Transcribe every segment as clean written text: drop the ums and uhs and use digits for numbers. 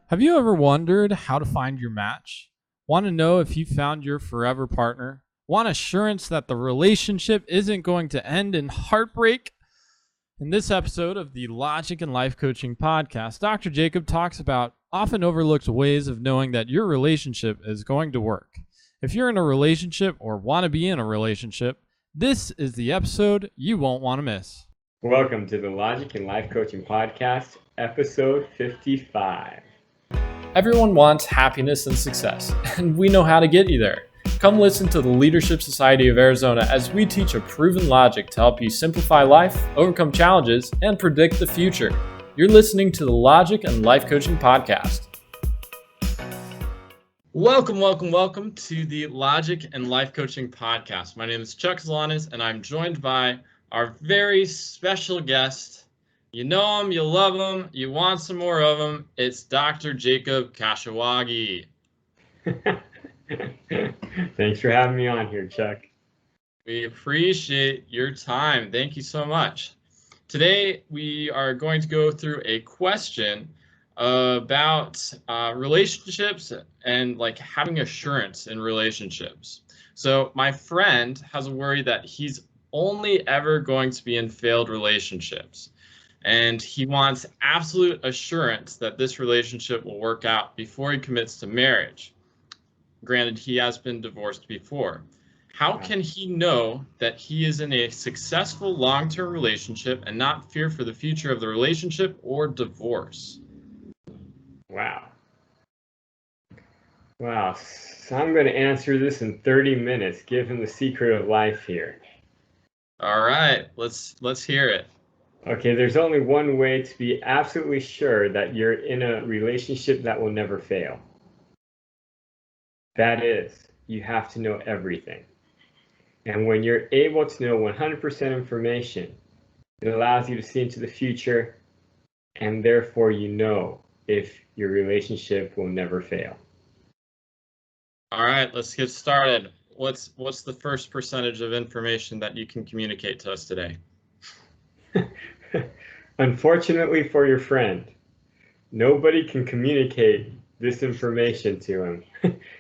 Have you ever wondered how to find your match? Want to know if you found your forever partner? Want assurance that the relationship isn't going to end in heartbreak? In this episode of the Logic and Life Coaching Podcast, Dr. Jacob talks about often overlooked ways of knowing that your relationship is going to work. If you're in a relationship or want to be in a relationship, this is the episode you won't want to miss. Welcome to the Logic and Life Coaching Podcast, episode 55. Everyone wants happiness and success, and we know how to get you there. Come listen to the Leadership Society of Arizona as we teach a proven logic to help you simplify life, overcome challenges, and predict the future. You're listening to the Logic and Life Coaching Podcast. Welcome to the Logic and Life Coaching Podcast. My name is Chuck Zalanis, and I'm joined by our very special guest. You know him, you love him, you want some more of him. It's Dr. Jacob Kashiwagi. Thanks for having me on here, Chuck. We appreciate your time. Thank you so much. Today, we are going to go through a question about relationships and like having assurance in relationships. So my friend has a worry that he's only ever going to be in failed relationships. And he wants absolute assurance that this relationship will work out before he commits to marriage. Granted, he has been divorced before. How can he know that he is in a successful long-term relationship and not fear for the future of the relationship or divorce? Wow. So I'm going to answer this in 30 minutes. Give him the secret of life here. All right, let's hear it. Okay, there's only one way to be absolutely sure that you're in a relationship that will never fail. That is, you have to know everything. And when you're able to know 100% information, it allows you to see into the future, and therefore you know if your relationship will never fail. All right, let's get started. What's the first percentage of information that you can communicate to us today? Unfortunately for your friend, nobody can communicate this information to him.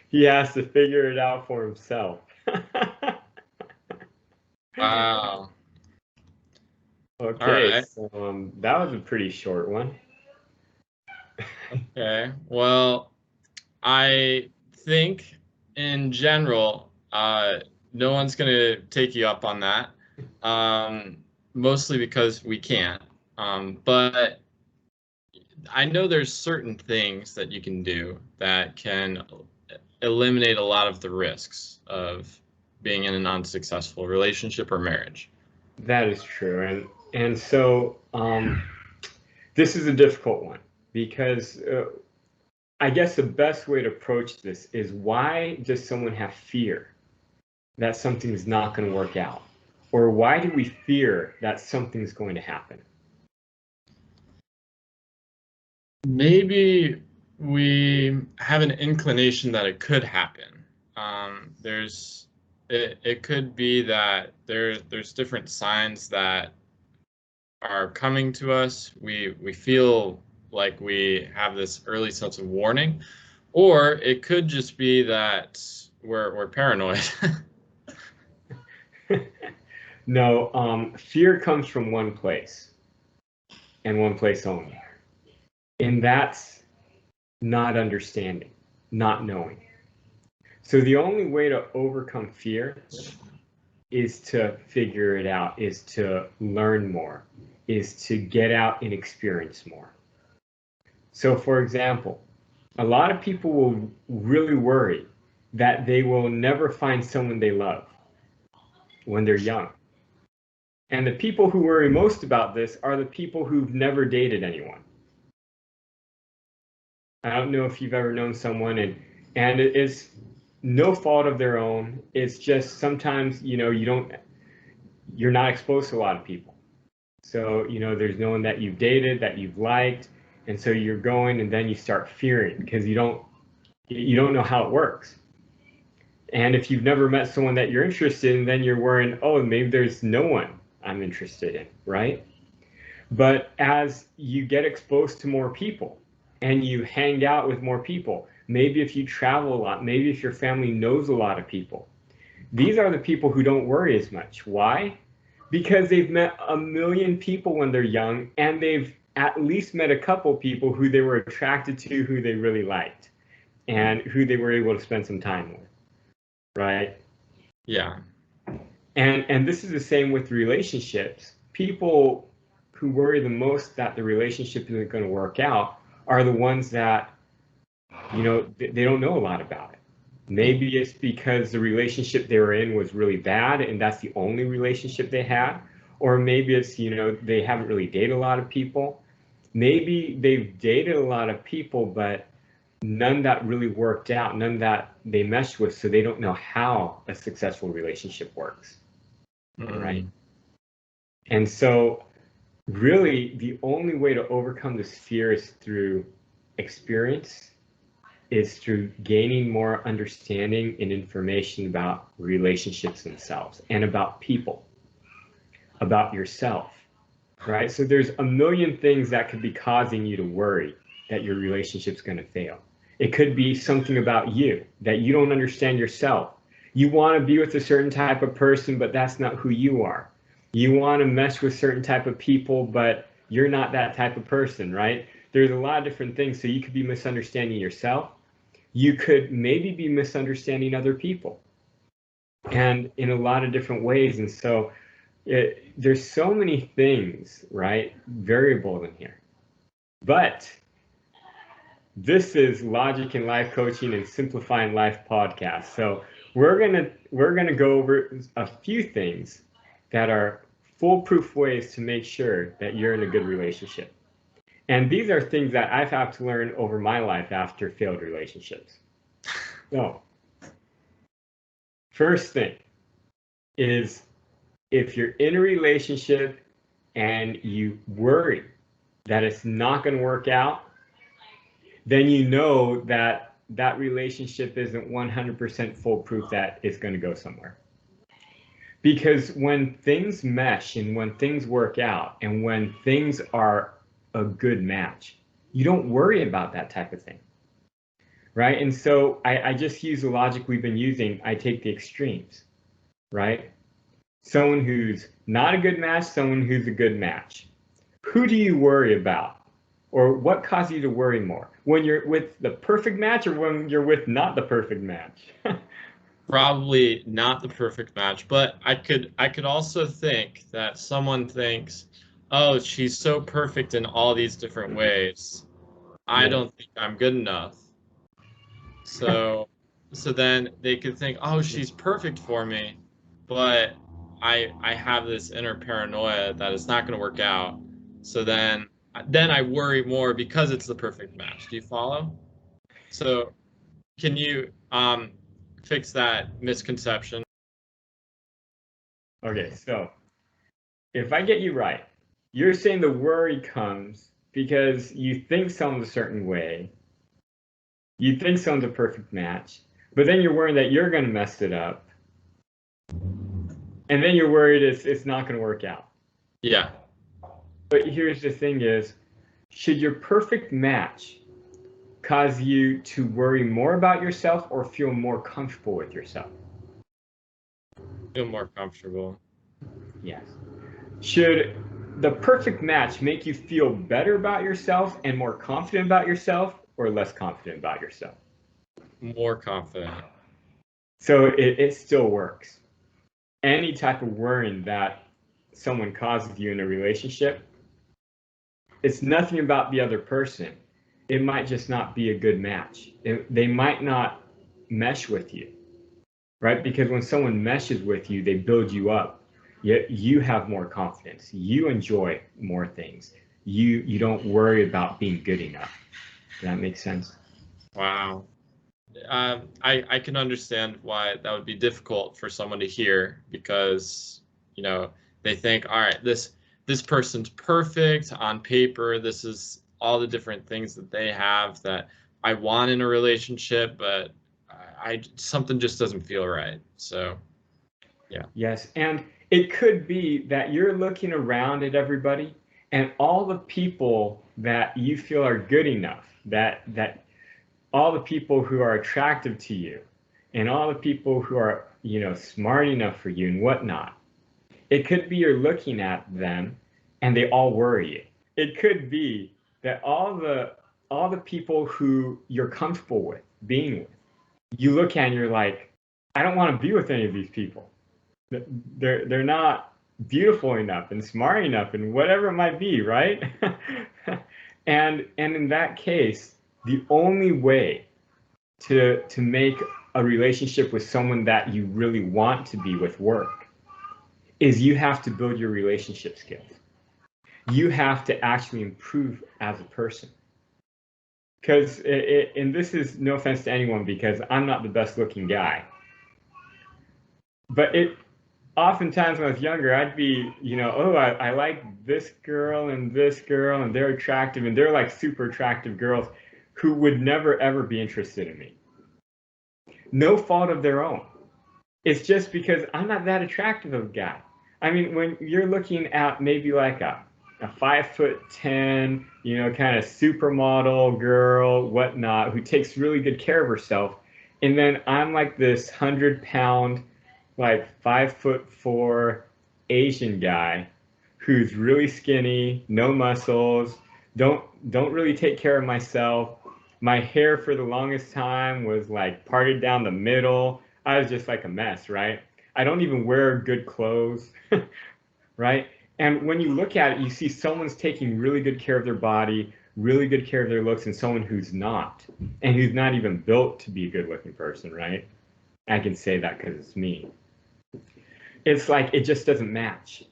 He has to figure it out for himself. Wow. Okay, right. So that was a pretty short one. Okay, well, I think in general, no one's going to take you up on that, mostly because we can't. But I know there's certain things that you can do that can eliminate a lot of the risks of being in an unsuccessful relationship or marriage. That is true. And so this is a difficult one because I guess the best way to approach this is, why does someone have fear that something's not going to work out? Or why do we fear that something's going to happen? Maybe we have an inclination that it could happen. It could be that there's different signs that are coming to us. We feel like we have this early sense of warning, or it could just be that we're paranoid. No, fear comes from one place, and one place only. And that's not understanding, not knowing. So the only way to overcome fear is to figure it out, is to learn more, is to get out and experience more. So for example, a lot of people will really worry that they will never find someone they love when they're young. And the people who worry most about this are the people who've never dated anyone. I don't know if you've ever known someone, and it's no fault of their own. It's just sometimes, you're not exposed to a lot of people. So, there's no one that you've dated, that you've liked, and so you're going, and then you start fearing because you don't know how it works. And if you've never met someone that you're interested in, then you're worrying, oh, maybe there's no one I'm interested in, right? But as you get exposed to more people, and you hang out with more people. Maybe if you travel a lot, maybe if your family knows a lot of people. These are the people who don't worry as much. Why? Because they've met a million people when they're young, and they've at least met a couple people who they were attracted to, who they really liked, and who they were able to spend some time with, right? Yeah. And this is the same with relationships. People who worry the most that the relationship isn't going to work out are the ones that, you know, they don't know a lot about it. Maybe it's because the relationship they were in was really bad and that's the only relationship they had. Or maybe it's, you know, they haven't really dated a lot of people. Maybe they've dated a lot of people, but none that really worked out, none that they meshed with, so they don't know how a successful relationship works. Right? And so really the only way to overcome this fear is through experience, is through gaining more understanding and information about relationships themselves and about people, about yourself, right? So there's a million things that could be causing you to worry that your relationship's going to fail. It could be something about you, that you don't understand yourself. You want to be with a certain type of person, but that's not who you are. You want to mesh with certain type of people, but you're not that type of person, right? There's a lot of different things. So you could be misunderstanding yourself. You could maybe be misunderstanding other people, and in a lot of different ways. And so there's so many things, right, variables in here. But this is Logic in Life Coaching and Simplifying Life podcast. So we're gonna go over a few things that are foolproof ways to make sure that you're in a good relationship. And these are things that I've had to learn over my life after failed relationships. So first thing is, if you're in a relationship and you worry that it's not going to work out, then you know that that relationship isn't 100% foolproof that it's going to go somewhere. Because when things mesh and when things work out and when things are a good match, you don't worry about that type of thing, right? And so I just use the logic we've been using. I take the extremes, right? Someone who's not a good match, someone who's a good match. Who do you worry about? Or what causes you to worry more? When you're with the perfect match or when you're with not the perfect match? Probably not the perfect match, but I could also think that someone thinks, oh, she's so perfect in all these different ways. I don't think I'm good enough. So then they could think, oh, she's perfect for me, but I have this inner paranoia that it's not going to work out. So then I worry more because it's the perfect match. Do you follow? So can you fix that misconception? Okay, so if I get you right, you're saying the worry comes because you think someone's a certain way, you think someone's a perfect match, but then you're worrying that you're going to mess it up, and then you're worried it's not going to work out. Yeah. But here's the thing is, should your perfect match cause you to worry more about yourself or feel more comfortable with yourself? Feel more comfortable. Yes. Should the perfect match make you feel better about yourself and more confident about yourself, or less confident about yourself? More confident. So it still works. Any type of worrying that someone causes you in a relationship, it's nothing about the other person. It might just not be a good match. They might not mesh with you, right? Because when someone meshes with you, they build you up. Yet you have more confidence. You enjoy more things. You don't worry about being good enough. Does that make sense? Wow. I can understand why that would be difficult for someone to hear because, you know, they think, all right, this person's perfect on paper. This is all the different things that they have that I want in a relationship, but something just doesn't feel right. So, yeah. Yes, and it could be that you're looking around at everybody And all the people that you feel are good enough, that all the people who are attractive to you, and all the people who are, smart enough for you and whatnot, it could be you're looking at them and they all worry you. It could be that all the people who you're comfortable with being with, you look at and you're like, I don't want to be with any of these people. They're not beautiful enough and smart enough and whatever it might be, right? and in that case, the only way to make a relationship with someone that you really want to be with work is you have to build your relationship skills. You have to actually improve as a person. Because, and this is no offense to anyone, because I'm not the best looking guy. But oftentimes when I was younger, I'd be, I like this girl, and they're attractive, and they're like super attractive girls who would never ever be interested in me. No fault of their own. It's just because I'm not that attractive of a guy. I mean, when you're looking at maybe like a 5'10", kind of supermodel girl, whatnot, who takes really good care of herself, and then I'm like this 100-pound, like 5'4" Asian guy who's really skinny, no muscles, don't really take care of myself. My hair for the longest time was like parted down the middle. I was just like a mess, right? I don't even wear good clothes, right? And when you look at it, you see someone's taking really good care of their body, really good care of their looks, and someone who's not, and who's not even built to be a good-looking person, right? I can say that because it's me. It's like it just doesn't match,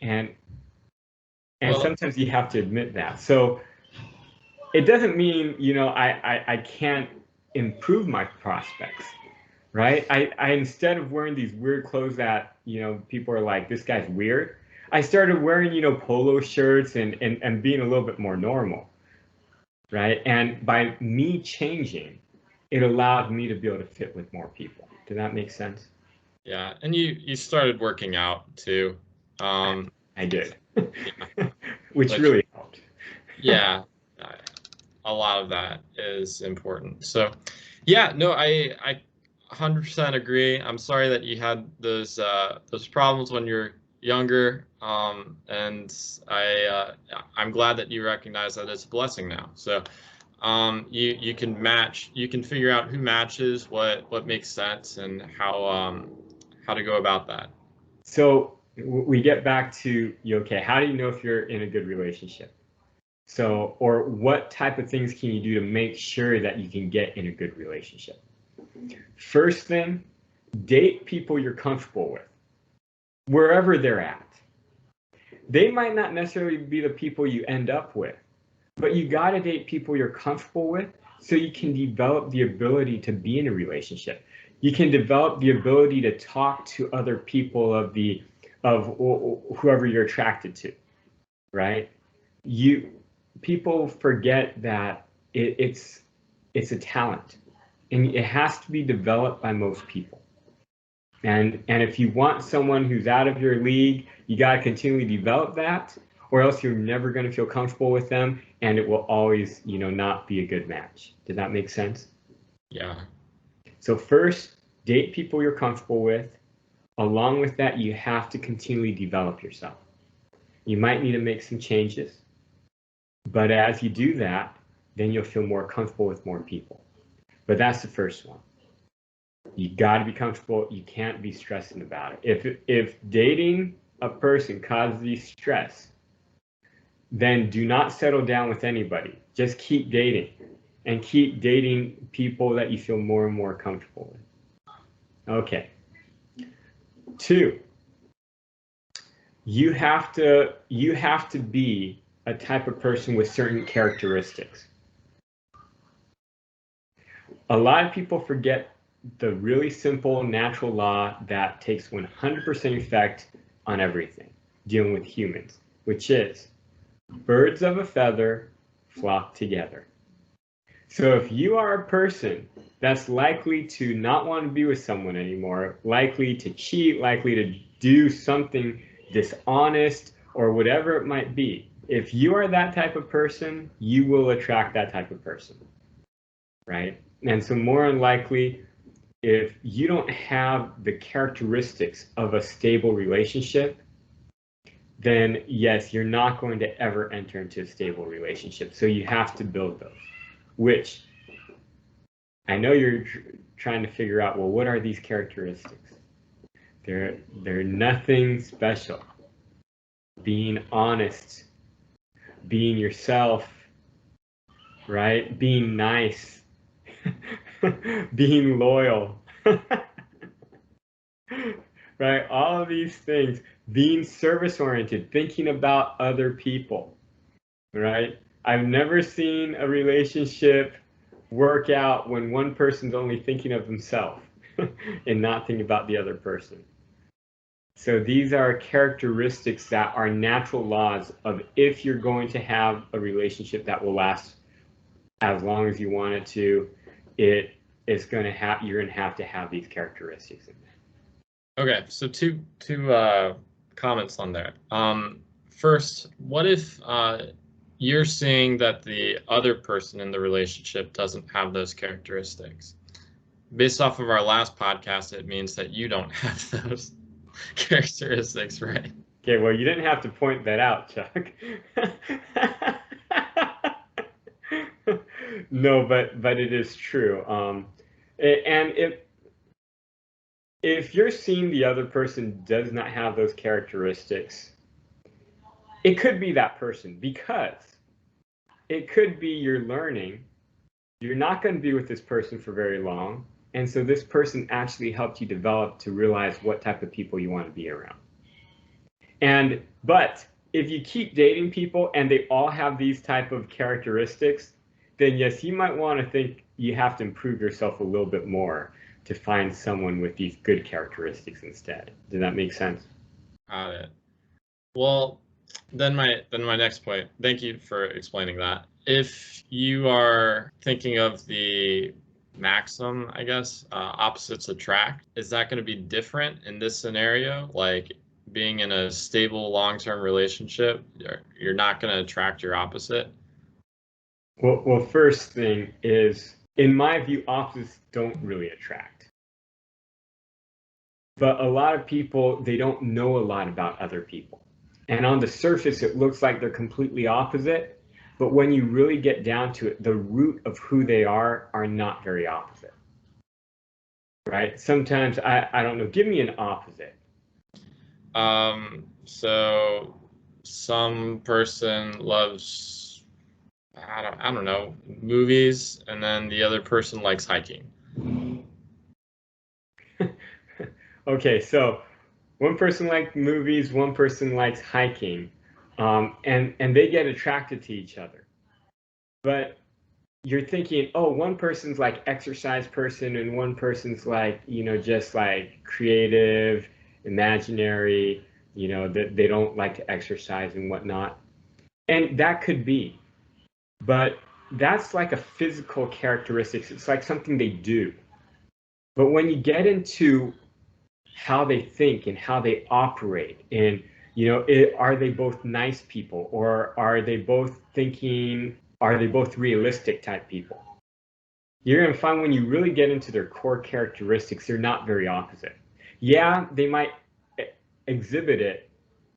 and well, sometimes you have to admit that. So it doesn't mean I can't improve my prospects, right? I instead of wearing these weird clothes that people are like, this guy's weird, I started wearing polo shirts and being a little bit more normal, right? And by me changing, it allowed me to be able to fit with more people. Did that make sense? Yeah, and you started working out too. I did, yeah. Which really helped. Yeah, a lot of that is important. So, yeah, no, I 100% agree. I'm sorry that you had those problems when you're younger, and I'm glad that you recognize that it's a blessing now. So, you can figure out who matches, what makes sense, and how to go about that. So we get back to, okay, how do you know if you're in a good relationship? So, or what type of things can you do to make sure that you can get in a good relationship? First thing, date people you're comfortable with, wherever they're at. They might not necessarily be the people you end up with, but you got to date people you're comfortable with so you can develop the ability to be in a relationship. You can develop the ability to talk to other people of whoever you're attracted to, right? People forget that it's a talent, and it has to be developed by most people. And if you want someone who's out of your league, you got to continually develop that, or else you're never going to feel comfortable with them, and it will always, not be a good match. Did that make sense? Yeah. So first, date people you're comfortable with. Along with that, you have to continually develop yourself. You might need to make some changes, but as you do that, then you'll feel more comfortable with more people. But that's the first one. You got to be comfortable. You can't be stressing about it. If dating a person causes you stress, then do not settle down with anybody. Just keep dating, and keep dating people that you feel more and more comfortable with. Okay. 2, you have to be a type of person with certain characteristics. A lot of people forget the really simple natural law that takes 100% effect on everything dealing with humans, which is birds of a feather flock together. So if you are a person that's likely to not want to be with someone anymore, likely to cheat, likely to do something dishonest, or whatever it might be. If you are that type of person, you will attract that type of person, right? And so more than likely, if you don't have the characteristics of a stable relationship, then yes, you're not going to ever enter into a stable relationship. So you have to build those, which I know you're trying to figure out, well, what are these characteristics? They're nothing special. Being honest, being yourself, right? Being nice, being loyal, right? All of these things, being service oriented, thinking about other people, right? I've never seen a relationship work out when one person's only thinking of themselves and not thinking about the other person. So these are characteristics that are natural laws of if you're going to have a relationship that will last as long as you want it to, you're going to have these characteristics in there. Okay, so two comments on there. First, what if you're seeing that the other person in the relationship doesn't have those characteristics? Based off of our last podcast, it means that you don't have those characteristics, right? Okay, well, you didn't have to point that out, Chuck. No, but it is true. And if you're seeing the other person does not have those characteristics, it could be that person, because it could be you're learning. You're not going to be with this person for very long. And so this person actually helped you develop to realize what type of people you want to be around. But if you keep dating people and they all have these type of characteristics, then yes, you might want to think you have to improve yourself a little bit more to find someone with these good characteristics instead. Does that make sense? Got it. Well, then my next point. Thank you for explaining that. If you are thinking of the maxim, I guess, opposites attract, is that going to be different in this scenario? Like being in a stable long-term relationship, you're not going to attract your opposite? Well, first thing is, in my view, opposites don't really attract. But a lot of people, they don't know a lot about other people. And on the surface, it looks like they're completely opposite. But when you really get down to it, the root of who they are not very opposite. Right? Sometimes, I don't know, give me an opposite. So some person loves, I don't know, movies, and then the other person likes hiking. Okay, so one person likes movies, one person likes hiking, and they get attracted to each other. But you're thinking, oh, one person's like exercise person and one person's like, just like creative, imaginary, that they don't like to exercise and whatnot. And that could be, but that's like a physical characteristics. It's like something they do. But when you get into how they think and how they operate, and are they both nice people, or are they both realistic type people? You're going to find when you really get into their core characteristics, they're not very opposite. Yeah, they might exhibit it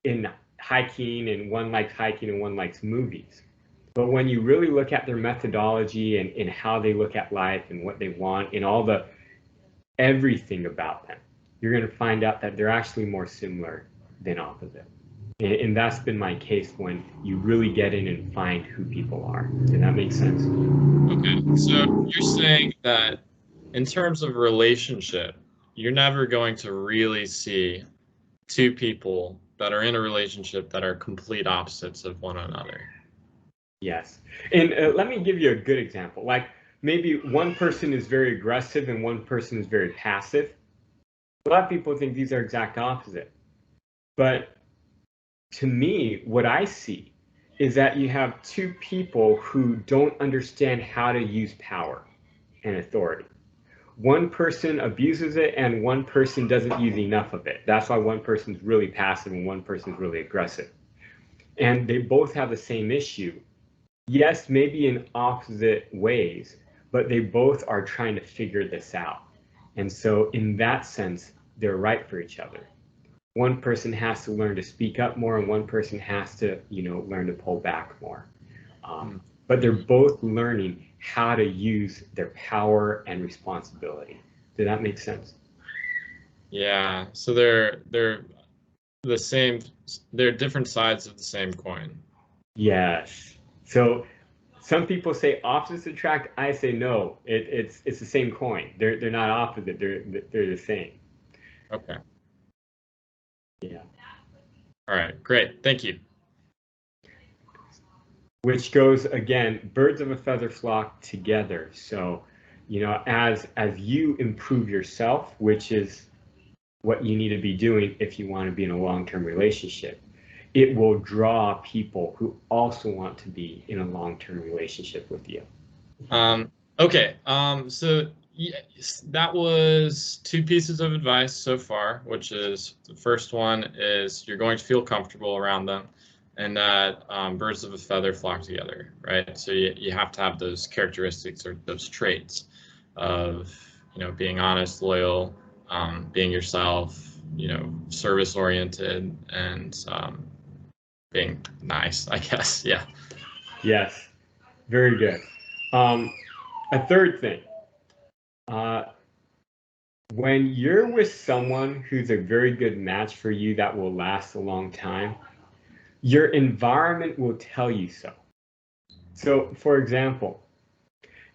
in hiking, and one likes hiking and one likes movies. But when you really look at their methodology and how they look at life and what they want and everything about them, you're going to find out that they're actually more similar than opposite. And that's been my case when you really get in and find who people are. Does that make sense? Okay, so you're saying that in terms of relationship, you're never going to really see two people that are in a relationship that are complete opposites of one another. Yes. And let me give you a good example. Like maybe one person is very aggressive and one person is very passive. A lot of people think these are exact opposite. But to me, what I see is that you have two people who don't understand how to use power and authority. One person abuses it and one person doesn't use enough of it. That's why one person's really passive and one person's really aggressive. and they both have the same issue. Yes, maybe in opposite ways, but they both are trying to figure this out. And so in that sense, they're right for each other. One person has to learn to speak up more, and one person has to, learn to pull back more. But they're both learning how to use their power and responsibility. Did that make sense? Yeah. So they're the same. They're different sides of the same coin. Yes. So some people say opposites attract. I say no. It's the same coin. They're not opposite. They're the same. Okay. Yeah. All right. Great. Thank you. Which goes again, birds of a feather flock together. So, as you improve yourself, which is what you need to be doing if you want to be in a long-term relationship, it will draw people who also want to be in a long-term relationship with you. Okay. So yes, that was 2 pieces of advice so far, which is the first one is you're going to feel comfortable around them, and that birds of a feather flock together, right? So you have to have those characteristics or those traits of, being honest, loyal, being yourself, service oriented, and being nice, I guess. Yeah. Yes, very good. A third thing, when you're with someone who's a very good match for you that will last a long time, your environment will tell you so. So, for example,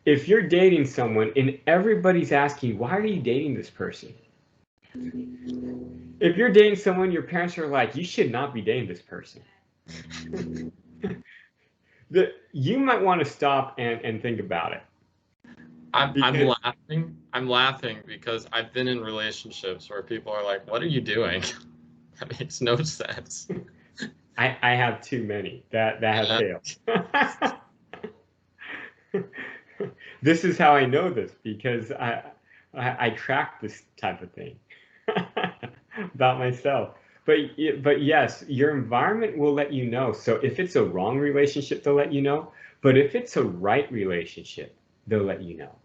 if you're dating someone and everybody's asking, why are you dating this person? If you're dating someone, your parents are like, you should not be dating this person. You might want to stop and think about it. I'm laughing. I'm laughing because I've been in relationships where people are like, "What are you doing?" That makes no sense. I have too many that have failed. This is how I know this, because I track this type of thing about myself. But yes, your environment will let you know. So if it's a wrong relationship, they'll let you know. But if it's a right relationship, they'll let you know.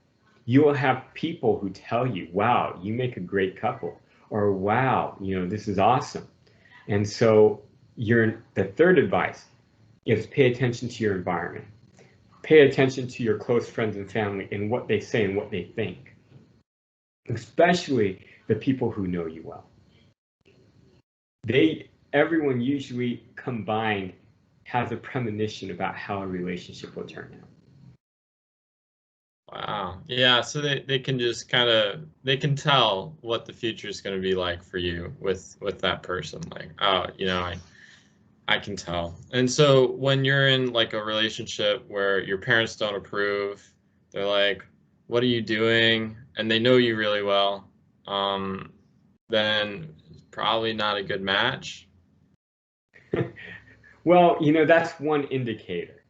You will have people who tell you, wow, you make a great couple, or wow, this is awesome. And so the third advice is pay attention to your environment. Pay attention to your close friends and family and what they say and what they think, especially the people who know you well. Everyone usually combined has a premonition about how a relationship will turn out. Wow. Yeah, so they can just they can tell what the future is going to be like for you with that person. Like, oh, I can tell. And so when you're in like a relationship where your parents don't approve, they're like, what are you doing? And they know you really well, then it's probably not a good match. Well, that's one indicator.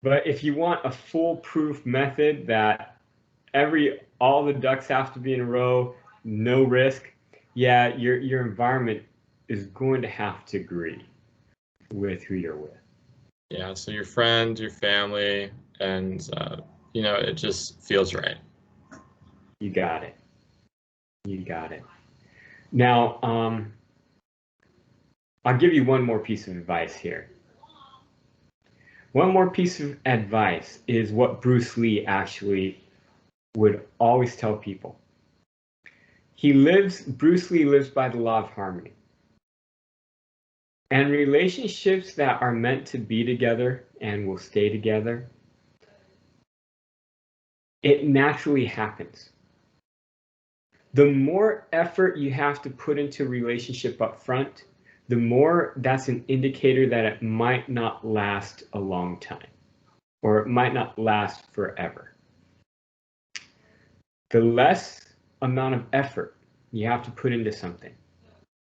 But if you want a foolproof method that all the ducks have to be in a row, no risk, yeah, your environment is going to have to agree with who you're with. Yeah, so your friends, your family, and it just feels right. You got it. You got it. Now, I'll give you one more piece of advice here. One more piece of advice is what Bruce Lee actually would always tell people. Bruce Lee lives by the law of harmony. And relationships that are meant to be together and will stay together, it naturally happens. The more effort you have to put into a relationship up front, the more that's an indicator that it might not last a long time, or it might not last forever. The less amount of effort you have to put into something,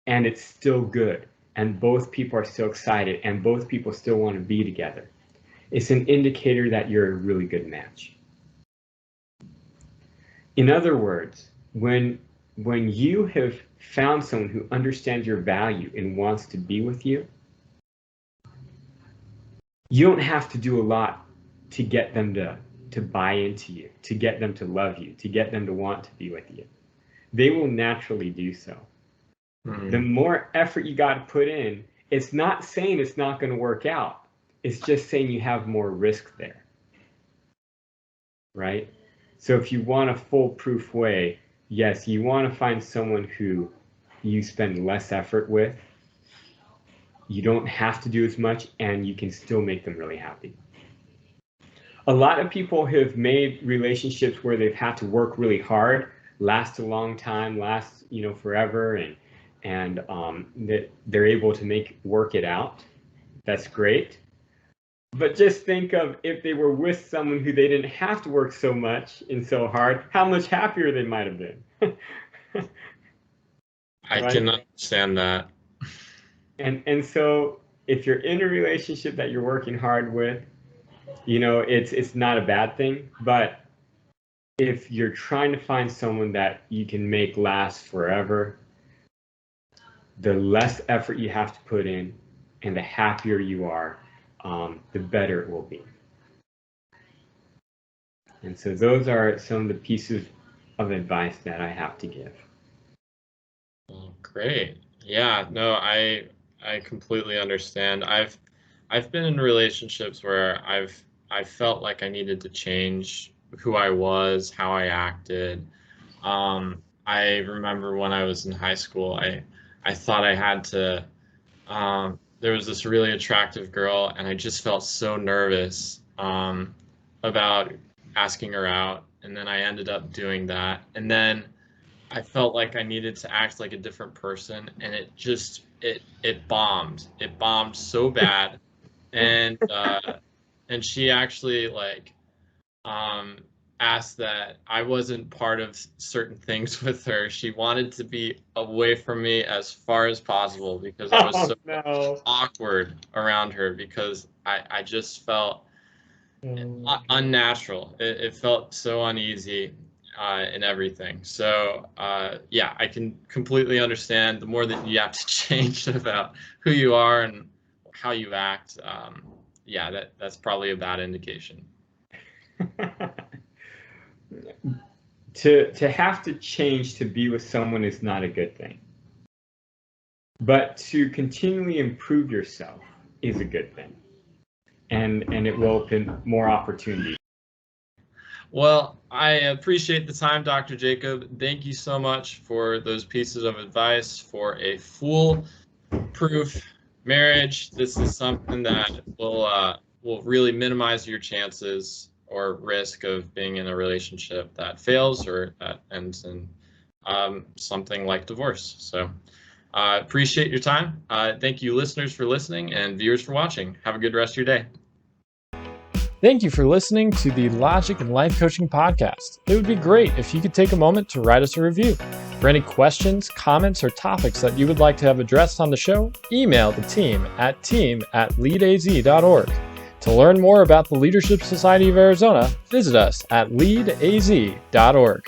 and it's still good, and both people are still excited, and both people still want to be together, it's an indicator that you're a really good match. In other words, when you have found someone who understands your value and wants to be with you, you don't have to do a lot to get them to buy into you, to get them to love you, to get them to want to be with you. They will naturally do so. The more effort you got to put in, it's not saying it's not going to work out. It's just saying you have more risk there. Right? So if you want a foolproof way, yes, you want to find someone who you spend less effort with. You don't have to do as much, and you can still make them really happy. A lot of people have made relationships where they've had to work really hard, last a long time, last forever, and that they're able to work it out. That's great. But just think of if they were with someone who they didn't have to work so much and so hard, how much happier they might have been. I can understand that. And so if you're in a relationship that you're working hard with, it's not a bad thing. But if you're trying to find someone that you can make last forever, the less effort you have to put in and the happier you are, the better it will be. And so those are some of the pieces of advice that I have to give. Oh, great. Yeah, no, I completely understand. I've been in relationships where I felt like I needed to change who I was, how I acted. I remember when I was in high school, I thought I had to, there was this really attractive girl, and I just felt so nervous about asking her out. And then I ended up doing that. And then I felt like I needed to act like a different person, and it bombed. It bombed so bad. And she actually asked that I wasn't part of certain things with her. She wanted to be away from me as far as possible because I was so awkward around her, because I just felt unnatural. It felt so uneasy in everything. So yeah, I can completely understand. The more that you have to change about who you are and how you act, yeah, that's probably a bad indication. To have to change to be with someone is not a good thing. But to continually improve yourself is a good thing. And it will open more opportunities. Well, I appreciate the time, Dr. Jacob. Thank you so much for those pieces of advice for a foolproof marriage. This is something that will really minimize your chances or risk of being in a relationship that fails or that ends in something like divorce. So I appreciate your time. Thank you, listeners, for listening, and viewers for watching. Have a good rest of your day. Thank you for listening to the Logic and Life Coaching Podcast. It would be great if you could take a moment to write us a review. For any questions, comments, or topics that you would like to have addressed on the show, email the team at leadaz.org. To learn more about the Leadership Society of Arizona, visit us at leadaz.org.